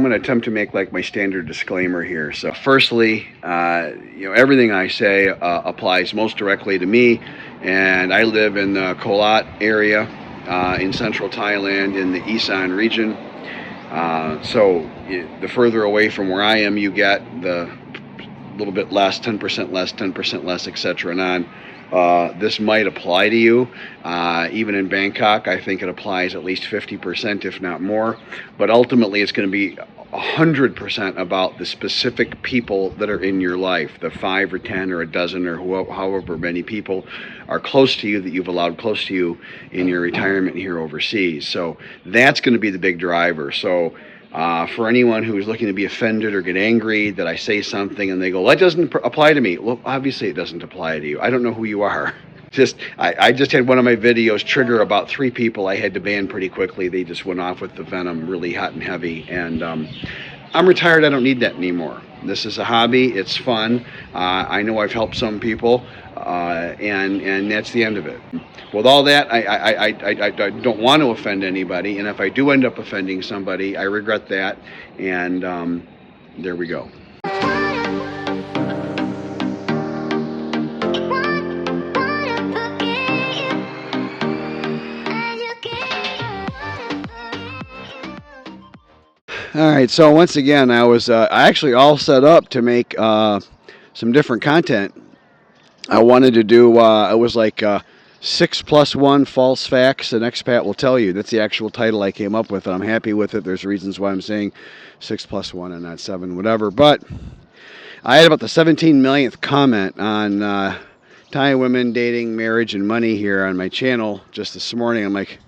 I'm going to attempt to make like my standard disclaimer here. So firstly, everything I say applies most directly to me, and I live in the Kolat area in central Thailand in the Isan region. So the further away from where I am you get, the little bit less, 10% less, 10% less, etc. and on. This might apply to you. Even in Bangkok, I think it applies at least 50%, if not more. But ultimately, it's going to be 100% about the specific people that are in your life, the 5 or 10 or a dozen or however many people are close to you that you've allowed close to you in your retirement here overseas. So that's going to be the big driver. So for anyone who is looking to be offended or get angry that I say something and they go, well, that doesn't apply to me. Well, obviously it doesn't apply to you. I don't know who you are. I just had one of my videos trigger about 3 people I had to ban pretty quickly. They just went off with the venom really hot and heavy. And I'm retired. I don't need that anymore. This is a hobby. It's fun. I know I've helped some people, and that's the end of it. With all that, I don't want to offend anybody, and if I do end up offending somebody, I regret that, and there we go. All right, so once again, I was actually all set up to make some different content. I wanted to do, it was like 6+1 false facts an expat will tell you. That's the actual title I came up with, and I'm happy with it. There's reasons why I'm saying 6+1 and not 7, whatever. But I had about the 17 millionth comment on Thai women, dating, marriage, and money here on my channel just this morning. I'm like,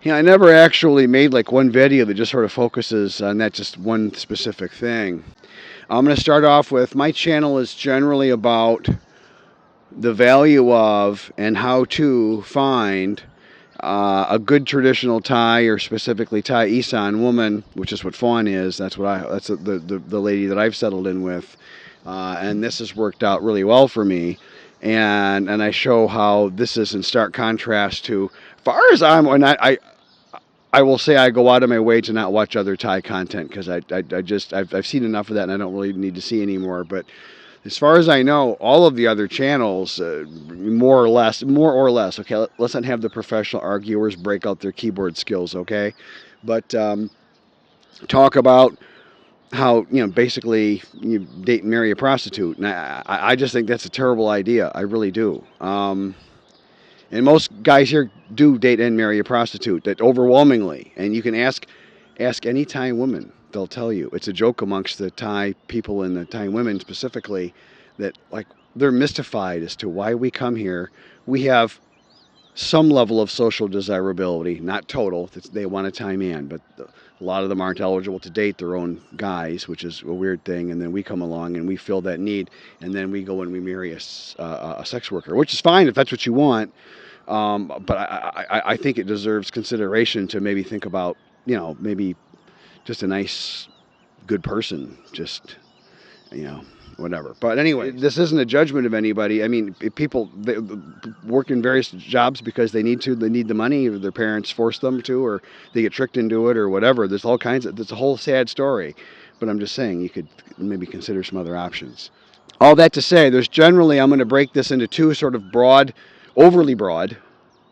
I never actually made like one video that just sort of focuses on that just one specific thing. I'm going to start off with, my channel is generally about the value of and how to find a good traditional Thai, or specifically Thai Isan woman, which is what Fawn is. That's the lady that I've settled in with, and this has worked out really well for me. And I show how this is in stark contrast to, far as I will say I go out of my way to not watch other Thai content, because I've seen enough of that and I don't really need to see anymore. But as far as I know, all of the other channels, more or less, okay, let's not have the professional arguers break out their keyboard skills, okay? But talk about how, basically you date and marry a prostitute. And I just think that's a terrible idea. I really do. And most guys here do date and marry a prostitute, that overwhelmingly. And you can ask any Thai woman. They'll tell you. It's a joke amongst the Thai people and the Thai women specifically, that like they're mystified as to why we come here. We have some level of social desirability, not total. They want a Thai man, but a lot of them aren't eligible to date their own guys, which is a weird thing. And then we come along and we fill that need, and then we go and we marry a sex worker, which is fine if that's what you want. But I think it deserves consideration to maybe think about, maybe just a nice, good person, just, whatever. But anyway, this isn't a judgment of anybody. I mean, people they work in various jobs because they need the money, or their parents force them to, or they get tricked into it, or whatever. There's all kinds of, there's a whole sad story. But I'm just saying, you could maybe consider some other options. All that to say, there's generally, I'm going to break this into 2 sort of broad, overly broad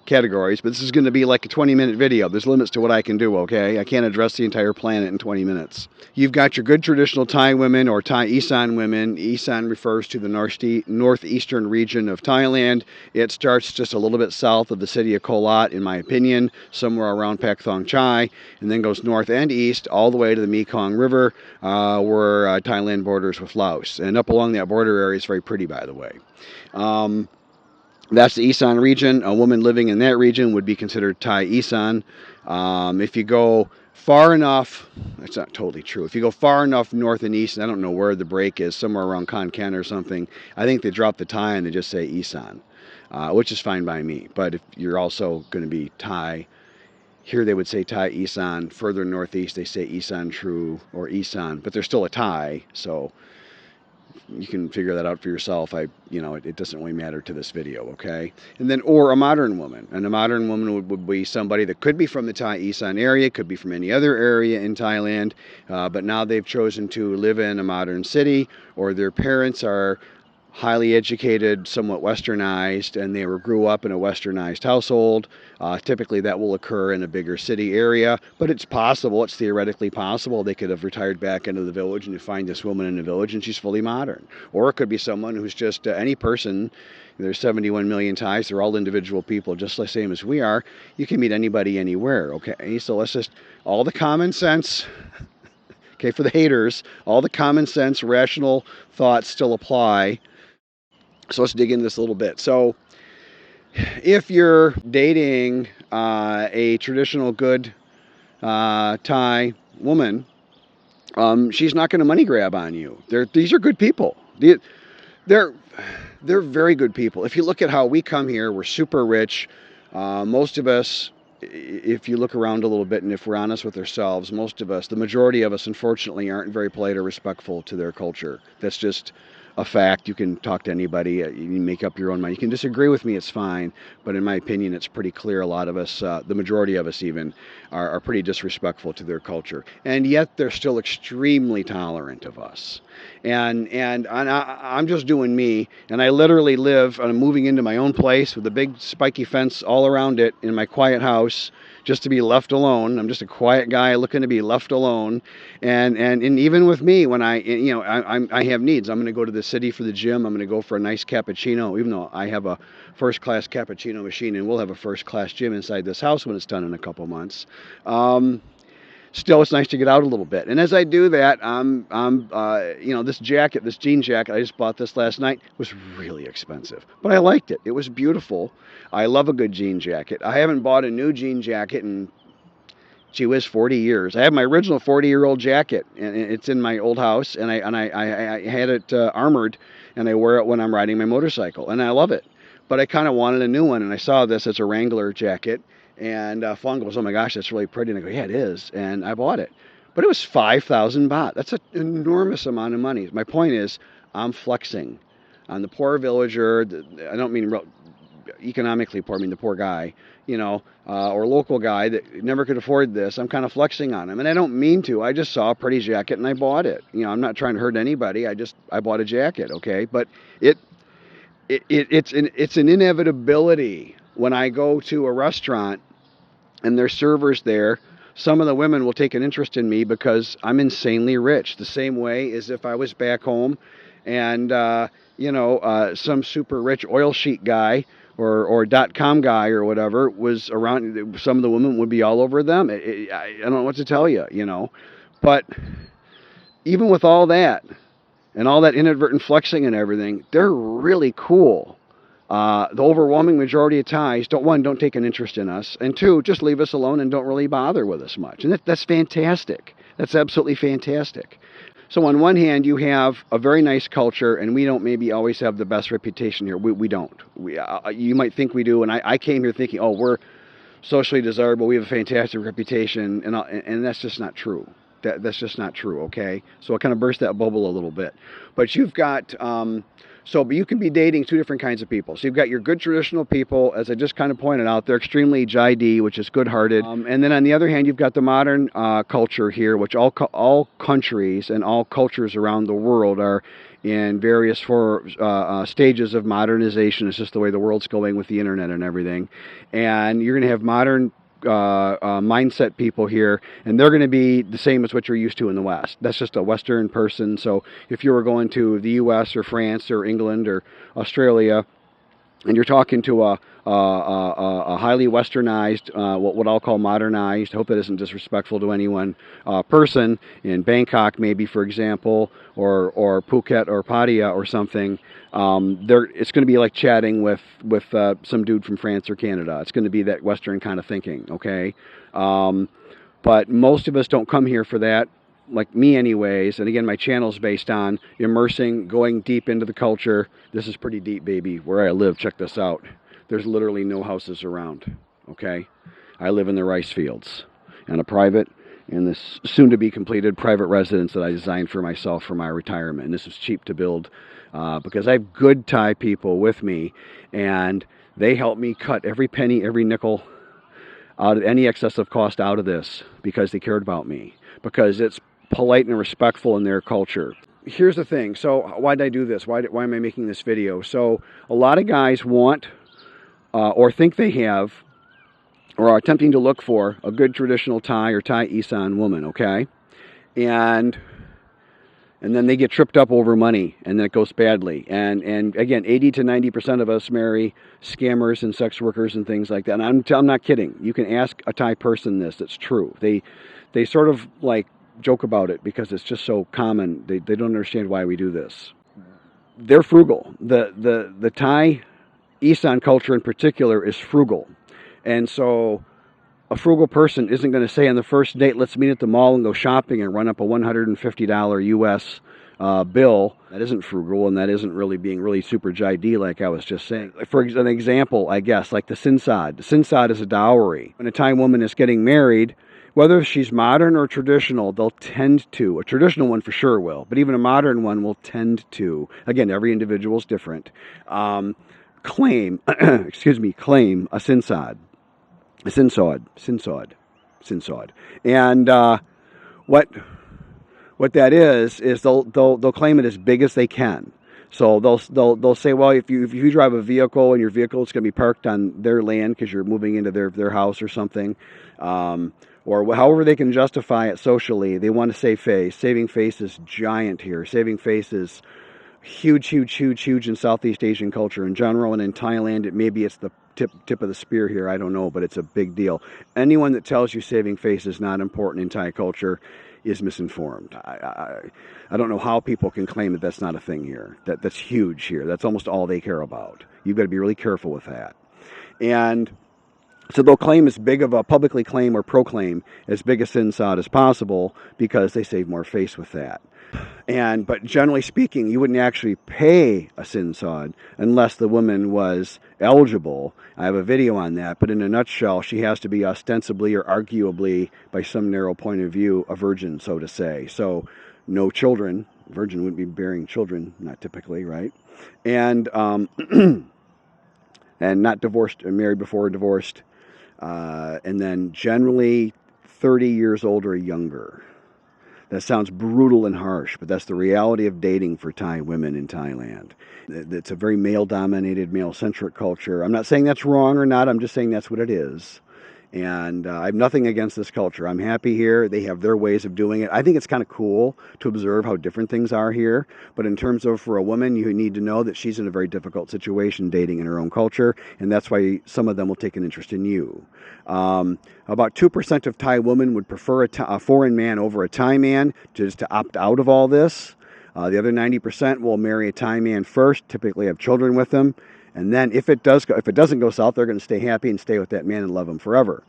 categories, but this is going to be like a 20-minute video. There's limits to what I can do, okay? I can't address the entire planet in 20 minutes. You've got your good traditional Thai women, or Thai Isan women. Isan refers to the northeastern region of Thailand. It starts just a little bit south of the city of Kolat, in my opinion, somewhere around Pak Thong Chai, and then goes north and east all the way to the Mekong River, where Thailand borders with Laos. And up along that border area is very pretty, by the way. That's the Isan region. A woman living in that region would be considered Thai Isan. If you go far enough, that's not totally true. If you go far enough north and east, and I don't know where the break is, somewhere around Kon Ken or something, I think they drop the Thai and they just say Isan, which is fine by me. But if you're also going to be Thai, here they would say Thai Isan. Further northeast, they say Isan True or Isan, but they're still a Thai, so you can figure that out for yourself. It doesn't really matter to this video, okay? And then, or a modern woman. And a modern woman would be somebody that could be from the Thai Isan area, could be from any other area in Thailand, but now they've chosen to live in a modern city, or their parents are highly educated, somewhat westernized, and they grew up in a westernized household. Typically that will occur in a bigger city area, but it's possible, it's theoretically possible, they could have retired back into the village and you find this woman in the village and she's fully modern. Or it could be someone who's just any person. There's 71 million Thais, they're all individual people just the same as we are. You can meet anybody anywhere, okay? So let's just, all the common sense, okay, for the haters, all the common sense, rational thoughts still apply. So let's dig into this a little bit. So if you're dating a traditional good Thai woman, she's not going to money grab on you. These are good people. They're very good people. If you look at how we come here, we're super rich. Most of us, if you look around a little bit and if we're honest with ourselves, most of us, the majority of us, unfortunately, aren't very polite or respectful to their culture. That's just a fact. You can talk to anybody, you can make up your own mind. You can disagree with me, it's fine, but in my opinion, it's pretty clear a lot of us, the majority of us even, are pretty disrespectful to their culture. And yet they're still extremely tolerant of us. And I'm just doing me, and I literally live, I'm moving into my own place with a big spiky fence all around it in my quiet house, just to be left alone. I'm just a quiet guy looking to be left alone. And even with me, when I have needs, I'm going to go to the city for the gym. I'm going to go for a nice cappuccino, even though I have a first-class cappuccino machine, and we'll have a first-class gym inside this house when it's done in a couple months. Still, it's nice to get out a little bit. And as I do that, this jacket, this jean jacket, I just bought this last night, was really expensive. But I liked it. It was beautiful. I love a good jean jacket. I haven't bought a new jean jacket in, gee whiz, 40 years. I have my original 40-year-old jacket, and it's in my old house, and I had it armored, and I wear it when I'm riding my motorcycle, and I love it. But I kind of wanted a new one, and I saw this. It's a Wrangler jacket. And Fawn goes, oh my gosh, that's really pretty. And I go, yeah, it is. And I bought it. But it was 5,000 baht. That's an enormous amount of money. My point is, I'm flexing on the poor villager. I don't mean economically poor, I mean the poor guy, or local guy that never could afford this. I'm kind of flexing on him. And I don't mean to. I just saw a pretty jacket and I bought it. I'm not trying to hurt anybody. I bought a jacket, okay? But it's an inevitability. When I go to a restaurant and there's servers there, some of the women will take an interest in me because I'm insanely rich. The same way as if I was back home and, some super rich oil sheet guy or .com guy or whatever was around, some of the women would be all over them. I don't know what to tell you, But even with all that and all that inadvertent flexing and everything, they're really cool. The overwhelming majority of Thais don't take an interest in us, and two, just leave us alone and don't really bother with us much. And that's fantastic. That's absolutely fantastic. So on one hand, you have a very nice culture, and we don't maybe always have the best reputation here. We don't. You might think we do, and I came here thinking, oh, we're socially desirable, we have a fantastic reputation, and that's just not true. That's just not true, okay? So I kind of burst that bubble a little bit. But you've got... But you can be dating two different kinds of people. So you've got your good traditional people, as I just kind of pointed out, they're extremely jai-di, which is good-hearted. And then on the other hand, you've got the modern culture here, which all countries and all cultures around the world are in various stages of modernization. It's just the way the world's going with the internet and everything. And you're going to have modern mindset people here, and they're going to be the same as what you're used to in the West. That's just a Western person. So if you were going to the U.S. or France or England or Australia, and you're talking to a highly westernized, what I'll call modernized, I hope that isn't disrespectful to anyone, person in Bangkok maybe, for example, or Phuket or Pattaya or something, it's going to be like chatting with some dude from France or Canada. It's going to be that Western kind of thinking, okay? But most of us don't come here for that, like me anyways. And again, my channel's based on immersing, going deep into the culture. This is pretty deep, baby. Where I live, check this out. There's literally no houses around, okay? I live in the rice fields on a private in this soon-to-be completed private residence that I designed for myself for my retirement. And this was cheap to build because I have good Thai people with me, and they help me cut every penny, every nickel out of any excessive cost out of this because they cared about me, because it's polite and respectful in their culture. Here's the thing. So why did I do this? Why am I making this video? So a lot of guys want or think they have or are attempting to look for a good traditional Thai or Thai Isan woman, okay? And then they get tripped up over money, and then it goes badly. And again, 80 to 90% of us marry scammers and sex workers and things like that. And I'm not kidding. You can ask a Thai person this. It's true. They sort of like joke about it because it's just so common. They don't understand why we do this. They're frugal. The Thai Isan culture in particular is frugal. And so a frugal person isn't going to say on the first date, let's meet at the mall and go shopping and run up a $150 US bill. That isn't frugal, and that isn't really being really super JID like I was just saying. For an example, I guess, like the sinsad. The sinsad is a dowry. When a Thai woman is getting married, whether she's modern or traditional, they'll tend to. A traditional one for sure will, but even a modern one will tend to. Again, every individual is different. Claim a sinsad. Sinsod. And what that is they'll claim it as big as they can. So they'll say, well, if you drive a vehicle and your vehicle is going to be parked on their land because you're moving into their house or something, or however they can justify it socially, they want to save face. Saving face is giant here. Saving face is huge in Southeast Asian culture in general, and in Thailand, maybe it's the tip of the spear here. I don't know, but it's a big deal. Anyone that tells you saving face is not important in Thai culture is misinformed. I don't know how people can claim that that's not a thing here. That's huge here. That's almost all they care about. You've got to be really careful with that. And so they'll claim as big of a publicly claim or proclaim as big a sinsad as possible because they save more face with that. But generally speaking, you wouldn't actually pay a sinsad unless the woman was eligible. I have a video on that, but in a nutshell, she has to be ostensibly or arguably, by some narrow point of view, a virgin, so to say. So no children. Virgin wouldn't be bearing children, not typically, right? And and not divorced or married before divorced. And then generally 30 years old or younger. That sounds brutal and harsh, but that's the reality of dating for Thai women in Thailand. It's a very male-dominated, male-centric culture. I'm not saying that's wrong or not. I'm just saying that's what it is. And I have nothing against this culture. I'm happy here. They have their ways of doing it. I think it's kind of cool to observe how different things are here. But in terms of for a woman, you need to know that she's in a very difficult situation dating in her own culture. And that's why some of them will take an interest in you. About 2% of Thai women would prefer a foreign man over a Thai man just to opt out of all this. The other 90% will marry a Thai man first, typically have children with him. And then if it doesn't go south, they're going to stay happy and stay with that man and love him forever.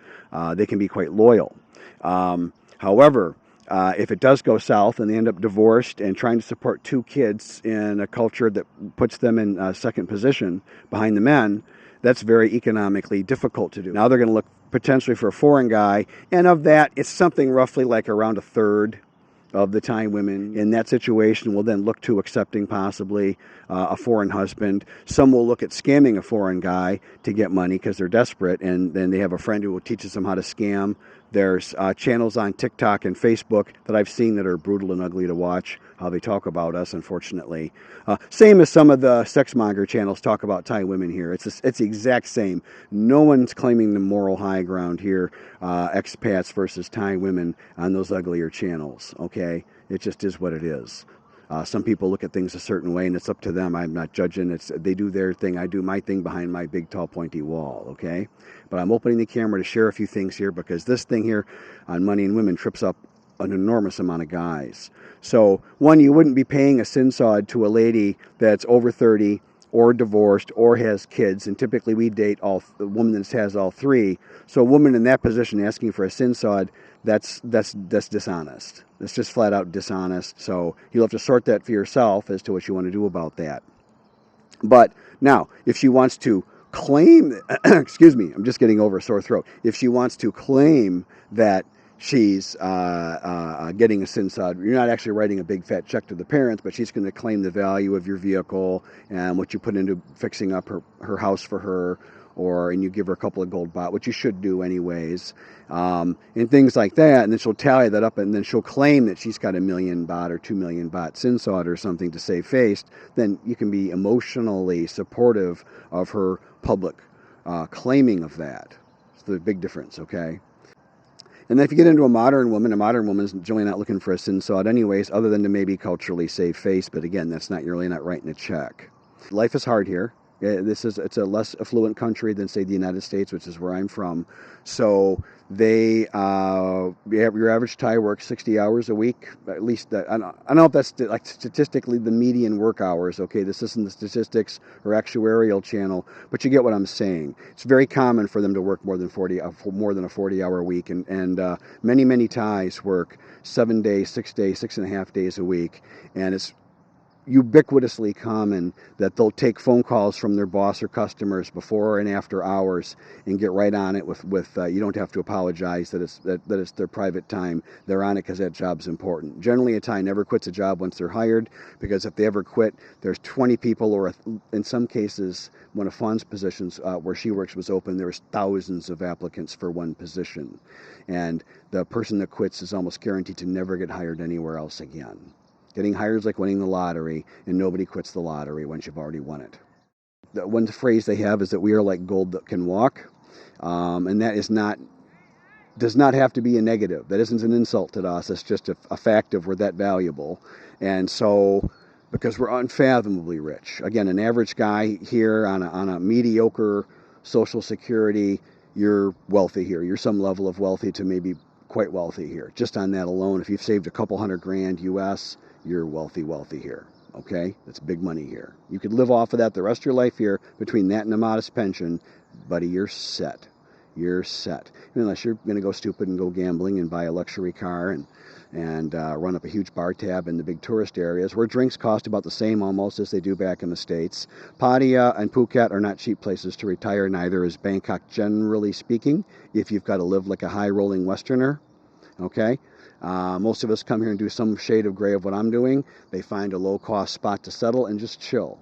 They can be quite loyal. However, if it does go south and they end up divorced and trying to support two kids in a culture that puts them in second position behind the men, that's very economically difficult to do. Now they're going to look potentially for a foreign guy, and of that, it's something roughly like around a third of the Thai women in that situation will then look to accepting possibly a foreign husband. Some will look at scamming a foreign guy to get money because they're desperate, and then they have a friend who teaches them how to scam. There's channels on TikTok and Facebook that I've seen that are brutal and ugly to watch, how they talk about us, unfortunately. Same as some of the sexmonger channels talk about Thai women here. It's the exact same. No one's claiming the moral high ground here, expats versus Thai women on those uglier channels, okay? It just is what it is. Some people look at things a certain way, and it's up to them. I'm not judging. They do their thing. I do my thing behind my big, tall, pointy wall, okay? But I'm opening the camera to share a few things here because this thing here on money and women trips up an enormous amount of guys. So, one, you wouldn't be paying a sinsad to a lady that's over 30 or divorced or has kids, and typically we date a woman that has all three. So a woman in that position asking for a sinsad, that's dishonest. That's just flat out dishonest. So you'll have to sort that for yourself as to what you want to do about that. But now, if she wants to claim, excuse me, I'm just getting over a sore throat. If she wants to claim that she's getting a sin sod. You're not actually writing a big fat check to the parents, but she's going to claim the value of your vehicle and what you put into fixing up her house for her, and you give her a couple of gold baht, which you should do anyways, and things like that. And then she'll tally that up, and then she'll claim that she's got 1,000,000 baht or 2,000,000 baht sin sod or something to save face. Then you can be emotionally supportive of her public claiming of that. It's the big difference, okay? And then if you get into a modern woman is generally not looking for a sin sod anyways, other than to maybe culturally save face. But again, that's not, you're really not writing a check. Life is hard here. It's a less affluent country than, say, the United States, which is where I'm from. So your average Thai works 60 hours a week, at least. I don't know if that's like statistically the median work hours. Okay, this isn't the statistics or actuarial channel, but you get what I'm saying. It's very common for them to work more than a 40-hour week, and many Thais work 7 days, 6 days, 6.5 days a week, and it's ubiquitously common that they'll take phone calls from their boss or customers before and after hours and get right on it with you don't have to apologize that it's their private time. They're on it because that job's important. Generally, a Thai never quits a job once they're hired, because if they ever quit, there's 20 people, or in some cases, one of Fawn's positions where she works was open, there was thousands of applicants for one position, and the person that quits is almost guaranteed to never get hired anywhere else again. Getting hired is like winning the lottery, and nobody quits the lottery once you've already won it. The one phrase they have is that we are like gold that can walk, and that does not have to be a negative. That isn't an insult to us. It's just a fact of we're that valuable. And so, because we're unfathomably rich. Again, an average guy here on a mediocre Social Security, you're wealthy here. You're some level of wealthy to maybe quite wealthy here. Just on that alone, if you've saved a couple $100,000 US, you're wealthy here. Okay? That's big money here. You could live off of that the rest of your life here, between that and a modest pension, buddy, you're set. You're set. Unless you're going to go stupid and go gambling and buy a luxury car and run up a huge bar tab in the big tourist areas where drinks cost about the same almost as they do back in the States. Pattaya and Phuket are not cheap places to retire, neither is Bangkok, generally speaking, if you've got to live like a high-rolling Westerner. Okay? Most of us come here and do some shade of gray of what I'm doing. They find a low-cost spot to settle and just chill.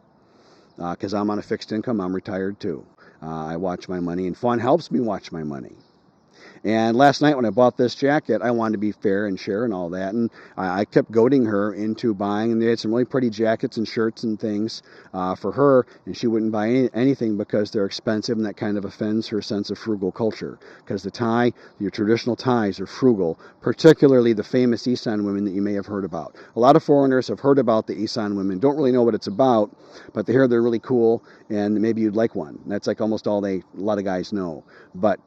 Because I'm on a fixed income, I'm retired too. I watch my money, and Fawn helps me watch my money. And last night when I bought this jacket, I wanted to be fair and share and all that. And I kept goading her into buying. And they had some really pretty jackets and shirts and things for her. And she wouldn't buy anything because they're expensive, and that kind of offends her sense of frugal culture. Because your traditional Thais are frugal, particularly the famous Isan women that you may have heard about. A lot of foreigners have heard about the Isan women, don't really know what it's about, but they hear they're really cool, and maybe you'd like one. That's like almost all a lot of guys know. But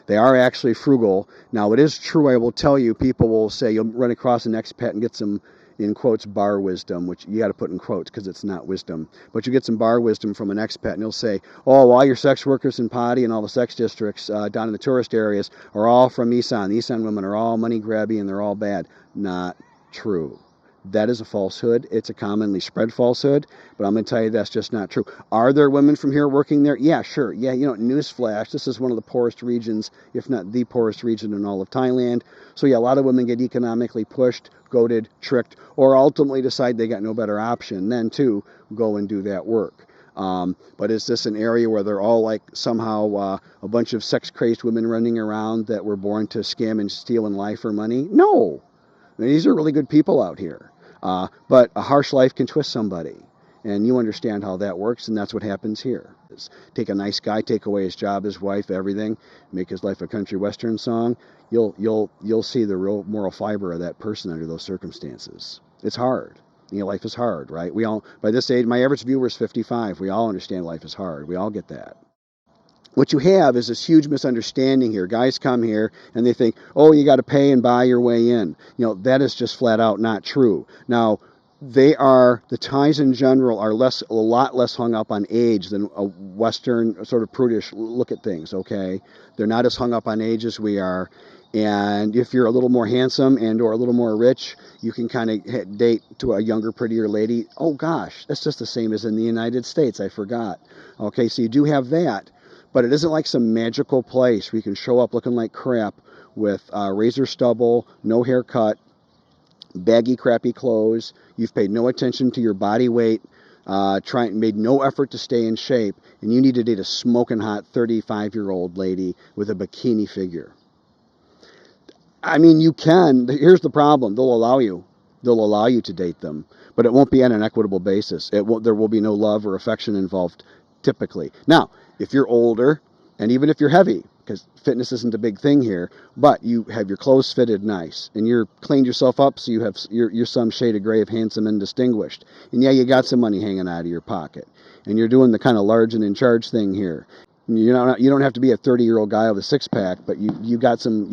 they are actually frugal. Now, it is true, I will tell you, people will say you'll run across an expat and get some, in quotes, bar wisdom, which you got to put in quotes because it's not wisdom. But you get some bar wisdom from an expat, and he'll say, oh, all your sex workers in Padi and all the sex districts down in the tourist areas are all from Isan. The Isan women are all money grabby and they're all bad. Not true. That is a falsehood. It's a commonly spread falsehood, but I'm going to tell you that's just not true. Are there women from here working there? Yeah, sure. Yeah, newsflash, this is one of the poorest regions, if not the poorest region in all of Thailand. So yeah, a lot of women get economically pushed, goaded, tricked, or ultimately decide they got no better option than to go and do that work. But is this an area where they're all like somehow a bunch of sex-crazed women running around that were born to scam and steal and lie for money? No. These are really good people out here. But a harsh life can twist somebody. And you understand how that works, and that's what happens here. Take a nice guy, take away his job, his wife, everything, make his life a country western song. You'll see the real moral fiber of that person under those circumstances. It's hard. Life is hard, right? We all, by this age, my average viewer is 55. We all understand life is hard. We all get that. What you have is this huge misunderstanding here. Guys come here and they think, oh, you got to pay and buy your way in. That is just flat out not true. Now, the Thais in general are a lot less hung up on age than a Western sort of prudish look at things, okay? They're not as hung up on age as we are. And if you're a little more handsome and or a little more rich, you can kind of date to a younger, prettier lady. Oh, gosh, that's just the same as in the United States. I forgot. Okay, so you do have that. But it isn't like some magical place where you can show up looking like crap with razor stubble, no haircut, baggy, crappy clothes. You've paid no attention to your body weight, made no effort to stay in shape, and you need to date a smoking hot 35-year-old lady with a bikini figure. I mean, you can. Here's the problem. They'll allow you. They'll allow you to date them, but it won't be on an equitable basis. There will be no love or affection involved typically. Now, if you're older, and even if you're heavy, because fitness isn't a big thing here, but you have your clothes fitted nice, and you're cleaned yourself up so you're some shade of gray of handsome and distinguished, and yeah, you got some money hanging out of your pocket, and you're doing the kind of large and in charge thing here. You don't have to be a 30-year-old guy with a six pack, but you got some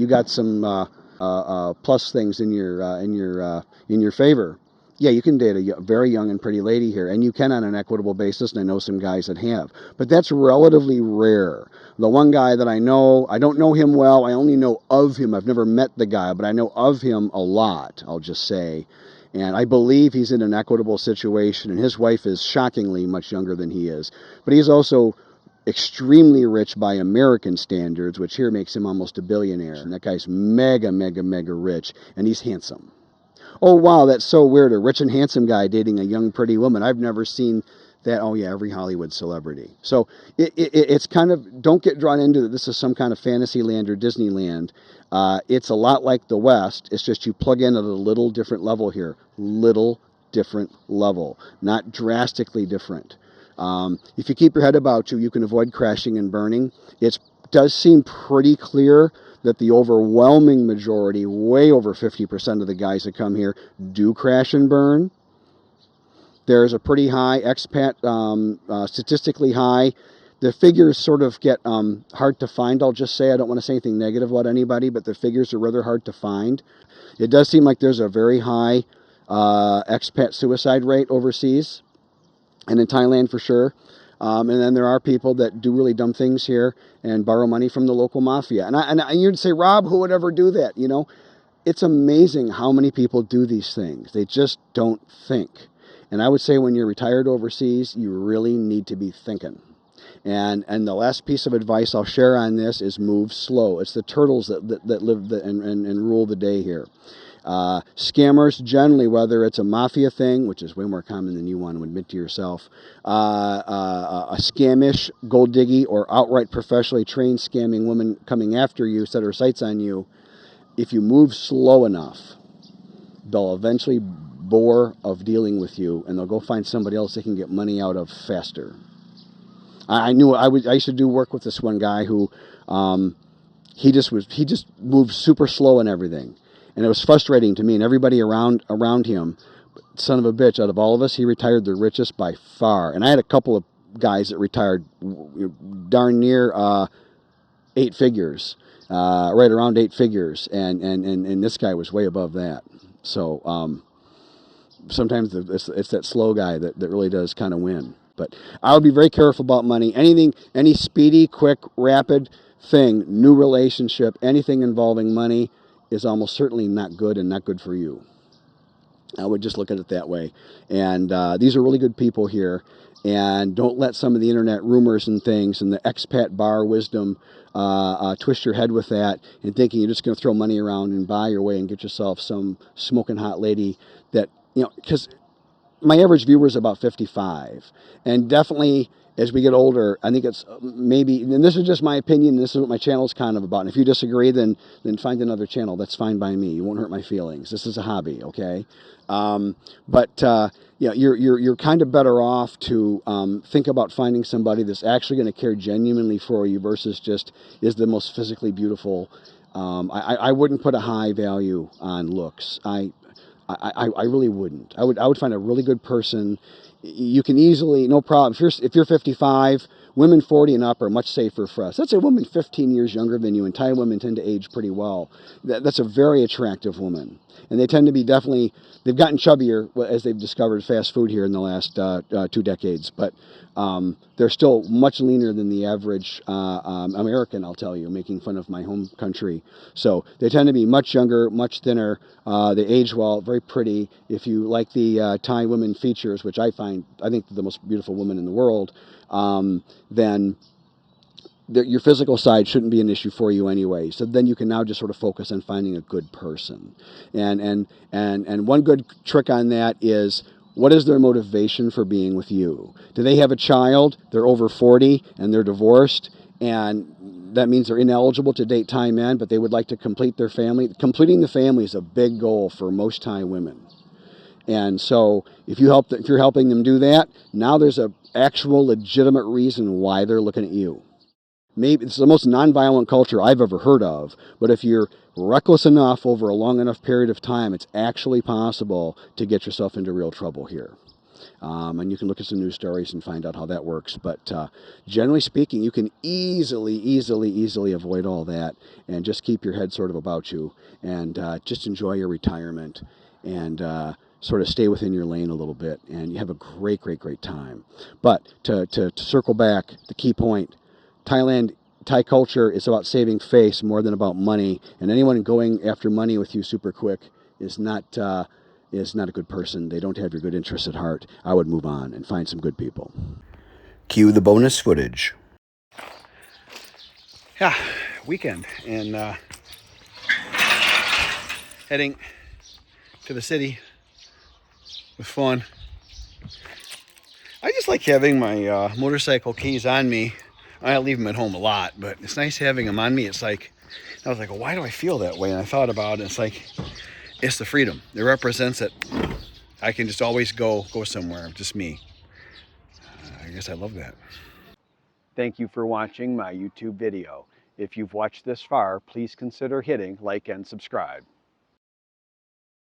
plus things in your favor. Yeah, you can date a very young and pretty lady here, and you can on an equitable basis, and I know some guys that have. But that's relatively rare. The one guy that I know, I don't know him well, I only know of him. I've never met the guy, but I know of him a lot, I'll just say. And I believe he's in an equitable situation, and his wife is shockingly much younger than he is. But he's also extremely rich by American standards, which here makes him almost a billionaire. And that guy's mega, mega, mega rich, and he's handsome. Oh, wow, that's so weird. A rich and handsome guy dating a young, pretty woman. I've never seen that. Oh, yeah, every Hollywood celebrity. So it's kind of, don't get drawn into that this is some kind of fantasy land or Disneyland. It's a lot like the West. It's just you plug in at a little different level here. Little different level. Not drastically different. If you keep your head about you, you can avoid crashing and burning. It does seem pretty clear that the overwhelming majority, way over 50% of the guys that come here, do crash and burn. There's a pretty high expat, statistically high. The figures sort of get hard to find, I'll just say. I don't want to say anything negative about anybody, but the figures are rather hard to find. It does seem like there's a very high expat suicide rate overseas, and in Thailand for sure. And then there are people that do really dumb things here and borrow money from the local mafia. And you'd say, Rob, who would ever do that? You know, it's amazing how many people do these things. They just don't think. And I would say when you're retired overseas, you really need to be thinking. And the last piece of advice I'll share on this is move slow. It's the turtles that live and rule the day here. Scammers generally, whether it's a mafia thing, which is way more common than you want to admit to yourself, a scamish, gold diggy, or outright professionally trained scamming woman coming after you, set her sights on you, if you move slow enough, they'll eventually bore of dealing with you, and they'll go find somebody else they can get money out of faster. I used to do work with this one guy who he just moved super slow and everything. And it was frustrating to me and everybody around him. Son of a bitch, out of all of us, he retired the richest by far. And I had a couple of guys that retired darn near 8 figures, right around 8 figures. And this guy was way above that. So sometimes it's that slow guy that really does kind of win. But I would be very careful about money. Any speedy, quick, rapid thing, new relationship, anything involving money is almost certainly not good and not good for you. I would just look at it that way. And these are really good people here. And don't let some of the internet rumors and things and the expat bar wisdom twist your head with that and thinking you're just going to throw money around and buy your way and get yourself some smoking hot lady that, because my average viewer is about 55. And definitely, as we get older, I think it's maybe, and this is just my opinion, this is what my channel is kind of about. And if you disagree, then find another channel. That's fine by me. You won't hurt my feelings. This is a hobby, okay? You're kind of better off to think about finding somebody that's actually going to care genuinely for you versus just is the most physically beautiful. I wouldn't put a high value on looks. I really wouldn't. I would find a really good person. You can easily, no problem. If you're 55, women 40 and up are much safer for us. That's a woman 15 years younger than you, and Thai women tend to age pretty well. That's a very attractive woman. And they tend to be they've gotten chubbier as they've discovered fast food here in the last 2 decades. But they're still much leaner than the average American, I'll tell you, making fun of my home country. So they tend to be much younger, much thinner. They age well, very pretty. If you like the Thai women features, which I think the most beautiful woman in the world, then your physical side shouldn't be an issue for you anyway. So then you can now just sort of focus on finding a good person. And one good trick on that is, what is their motivation for being with you? Do they have a child? They're over 40 and they're divorced, and that means they're ineligible to date Thai men, but they would like to complete their family. Completing the family is a big goal for most Thai women. And so if you're helping them do that, now there's a actual legitimate reason why they're looking at you. Maybe it's the most nonviolent culture I've ever heard of, but if you're reckless enough over a long enough period of time, it's actually possible to get yourself into real trouble here. And you can look at some news stories and find out how that works. But generally speaking, you can easily avoid all that and just keep your head sort of about you and just enjoy your retirement and sort of stay within your lane a little bit, and you have a great time. But to circle back, the key point, Thai culture is about saving face more than about money, and anyone going after money with you super quick is not a good person. They don't have your good interests at heart. I would move on and find some good people. Cue the bonus footage. Yeah, weekend, and heading to the city with fun. I just like having my motorcycle keys on me. I leave them at home a lot, but it's nice having them on me. It's like, I was like, well, why do I feel that way? And I thought about it. It's like, it's the freedom. It represents it. I can just always go somewhere, just me. I guess I love that. Thank you for watching my YouTube video. If you've watched this far, please consider hitting like and subscribe.